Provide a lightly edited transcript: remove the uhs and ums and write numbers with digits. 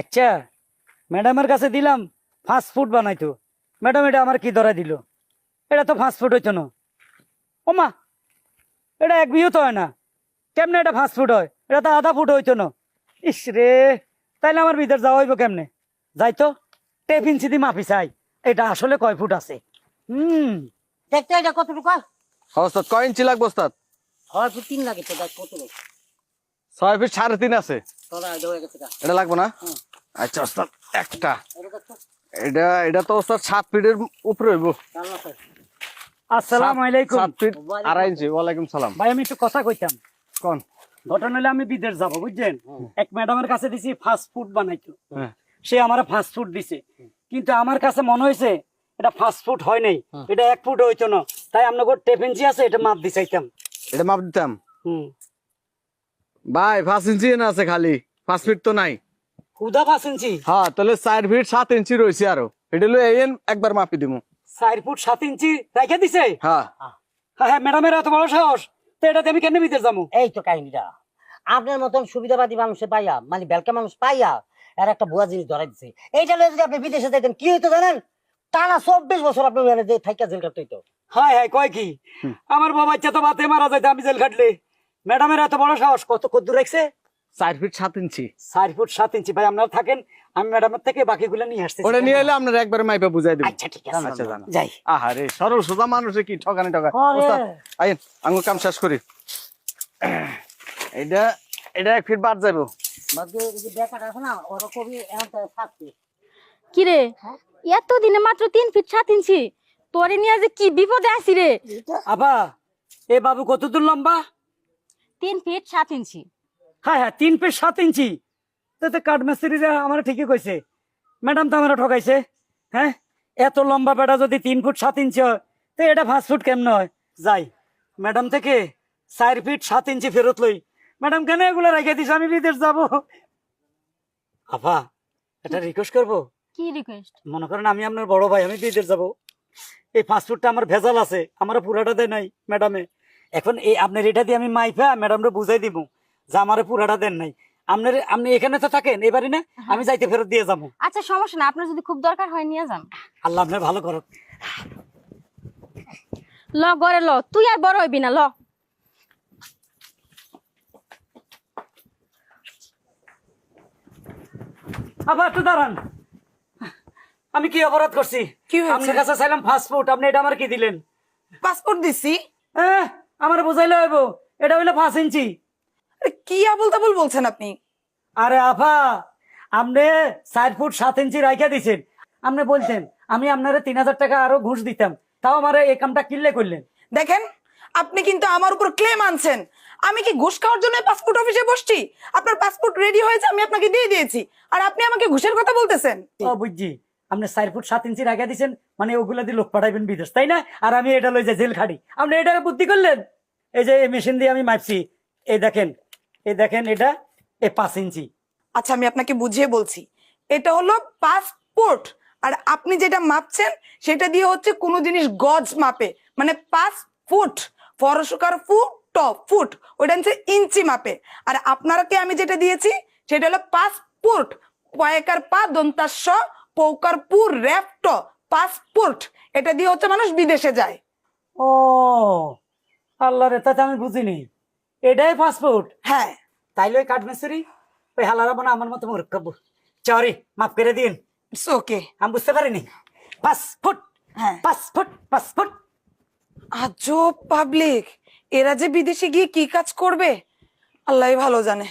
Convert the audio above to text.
আচ্ছা, ম্যাডামের কাছে দিলাম ফাস্ট ফুড বানাইতো। ম্যাডাম এটা আমার কি ধরা দিল? এটা তো ফাস্ট ফুড হইতো না। ও মা, এটা এক বিয়ে তো হয় না। কেমনে এটা ফাস্ট ফুড হয়? এটা তো আধা ফুট হইতো না। ইস রে, তাইলে আমার ভিতর যাওয়া হইব কেমনে? যাইতো টেফিন সিদি মাপি চাই, এটা আসলে কয় ফুট আছে। দেখতে এটা কতটুকু? ওস্তাদ কয় ইঞ্চি লাগবে ওস্তাদ? 6 ফুট 3 লাগে তো, দেখ কতটুকু। 6 ফিট 3.5 আছে। তোরা হয়ে গেছে গা। এটা লাগবে না? আচ্ছা ওস্তাদ, একটা এটা তো ওস্তাদ 7 ফিটের উপরে হইব। আসসালামু আলাইকুম। 7 ফিট 2.5 ইঞ্চি। ওয়ালাইকুম সালাম। ভাই আমি একটু কথা কইতাম। কোন ঘটনা হলে আমি বিদেশ যাব, বুঝছেন? এক ম্যাডামের কাছে দিছি ফাস্ট ফুড বানাইতো। হ্যাঁ। সে আমার ফাস্ট ফুড দিছে, কিন্তু আমার কাছে মনে হয়েছে এটা ফাস্ট ফুড হয় নাই, এটা 1 ফুট হইতো না। তাই আপনাকে টেফেন্সি আছে, এটা মাপ দিছাইতাম। এটা মাপ দিতাম হুম, ভাই। 5 ইঞ্চি না আছে খালি, 5 ফিট তো নাই। খুদা 5 ইঞ্চি? হ্যাঁ, তাহলে 4 ফিট 7 ইঞ্চি রয়েছে আরো। এটা লই আইন, একবার মাপি দিমু। 4 ফুট 7 ইঞ্চি রাইখা দিছে? হ্যাঁ হ্যাঁ হ্যাঁ, ম্যাডামের এত বড় সাহস, তো এটাতে আমি কেন বিদেশ যাবো? এই তো কাহিনীটা। আপনার মতন সুবিধাবাদী মানুষে পাইয়া, মানে বেলকা মানুষ পাইয়া আর একটা বুয়া জিনিস ধরাই দিছে। এইটা লয়ে যদি আপনি বিদেশে যাইতেন কি হইতো জানেন? টানা 24 বছর আপনি থাইকা জেল কাটতে হইতো। হায় হায়, কয় কি? আমার বাবা ইচ্ছা তো বাতে মারা যাইতো আমি জেল খাটলে। ম্যাডামের এত বড় সাহস, কত কদ্দুর রাখছে? 4 ফিট 7 ইঞ্চি। 4 ফুট 7 ইঞ্চি। ভাই আপনারা থাকেন, আমি ম্যাডামের থেকে বাকিগুলো নিয়ে আসতেছি। ওটা নিয়ে এলে আপনার একবার মাইপা বুঝাই দিব। আচ্ছা ঠিক আছে, আচ্ছা জানা। যাই। আহারে, সরল সোজা মানুষে কি ঠকানি ঠকা। আরে। ওস্তাদ আইন, আমি কাম শেষ করি। এটা 1 ফিট বাদ যাইবো। বাকি এই যে বেকাটা আছে না, ওরা কবি এমনটা থাকছে। কিরে, এত দিনে মাত্র 3 ফিট 7 ইঞ্চি, তোরে নিয়ে যে কি বিপদে আছি রে। আবা, এ বাবু কত দূর লম্বা? 3 ফিট 7 ইঞ্চি। হ্যাঁ হ্যাঁ, 3 ফিট 7 ইঞ্চি। তো কাঠ মিস্ত্রিরা আমার ঠিকই কইছে, ম্যাডাম তো আমার ঠকাইছে। হ্যাঁ, এত লম্বা বেটা যদি 3 ফুট 7 ইঞ্চি হয়, তো এটা 5 ফুট কেমন হয়? যাই ম্যাডাম থেকে 4 ফিট 7 ইঞ্চি ফেরত লই। ম্যাডাম কেন এগুলো রেখে দিস? আমি বিদেশ যাবো। আপা, এটা রিকোয়েস্ট করবো। কি রিকোয়েস্ট? মনে করেন আমি আপনার বড় ভাই, আমি বিদেশ যাবো। এই ফাস্ট ফুডটা আমার ভেজাল আছে, আমার পুরাটা দেয় নাই ম্যাডামে। এখন এই আপনার এটা দিয়ে আমি মাইফা ম্যাডামরে বুঝাই দিব যে আমার পুরাটা দেন নাই। আপনি এখানে তো থাকেন, এবারে না আমি যাইতে ফেরত দিয়ে যাবো। আচ্ছা সমস্যা না, আপনার যদি খুব দরকার হয় নিয়ে যান। আল্লাহ আপনার ভালো করুক। ল গরে ল, তুই আর বড় হইবি না, ল। আবার একটু দাঁড়ান, আমি কি অপরাধ করছি? কি হয়েছে? আপনার কাছে চাইলাম ফাস্ট ফুড, আপনি এটা আমার কি দিলেন? পাসপোর্ট দিছি। হ্যাঁ, আমার বুঝাইলে হইব, এটা হইলো 5 ইঞ্চি। আরে কি আবল তাবল বলছেন আপনি? আরে আফা, আপনি 4 ফুট 7 ইঞ্চি রাইখা দিছেন। আপনি বলছেন আমি আপনারে 3000 টাকা আরো ঘুষ দিতাম, তাও আমার এই কামটা কিনলে করলেন। দেখেন, আপনি কিন্তু আমার উপর ক্লেম আনছেন। আমি কি ঘুষ খাওয়ার জন্য পাসপোর্ট অফিসে বসছি? আপনার পাসপোর্ট রেডি হয়েছে, আমি আপনাকে দিয়ে দিয়েছি, আর আপনি আমাকে ঘুষের কথা বলতেছেন? ও বুঝছি, আপনি 4 ফুট 7 ইঞ্চি রাইখা দিছেন, মানে ওগুলা দিয়ে লোক পাঠাইবেন বিদেশ, তাই না? আর আমি এটা লই যাই জেল খাটি। আপনি এটাকে বুদ্ধি করলেন। এই যে এই মেশিন দিয়ে আমি মাপছি, এই দেখেন, এটা 5 ইঞ্চি। আচ্ছা, আমি আপনাকে বুঝিয়ে বলছি। এটা হলো পাসপোর্ট, আর আপনি যেটা মাপছেন সেটা দিয়ে হচ্ছে কোনো জিনিস গজ মাপে, মানে 5 ফুট। ফরসকার ফুট, ফুট ওইটা হচ্ছে ইঞ্চি মাপে। আর আপনারাকে আমি যেটা দিয়েছি সেটা হলো পাসপোর্ট, পয়কার পা দন্তাস্য পৌকার পুর রেফট, পাসপোর্ট। এটা দিয়ে হচ্ছে মানুষ বিদেশে যায়। ও আল্লাহ রে, তাতে আমি বুঝিনি। এটাই পাসপোর্ট? হ্যাঁ। তাইলে ওই কাঠমিস্ত্রি ওই হালারা বানা আমার মতো মূর্খ। সরি, মাফ করে দিন, ইটস ওকে। আমি বুঝতে পারিনি। 5 ফুট, হ্যাঁ। 5 ফুট, 5 ফুট। আজব পাবলিক, এরা যে বিদেশে গিয়ে কি কাজ করবে আল্লাহই ভালো জানে।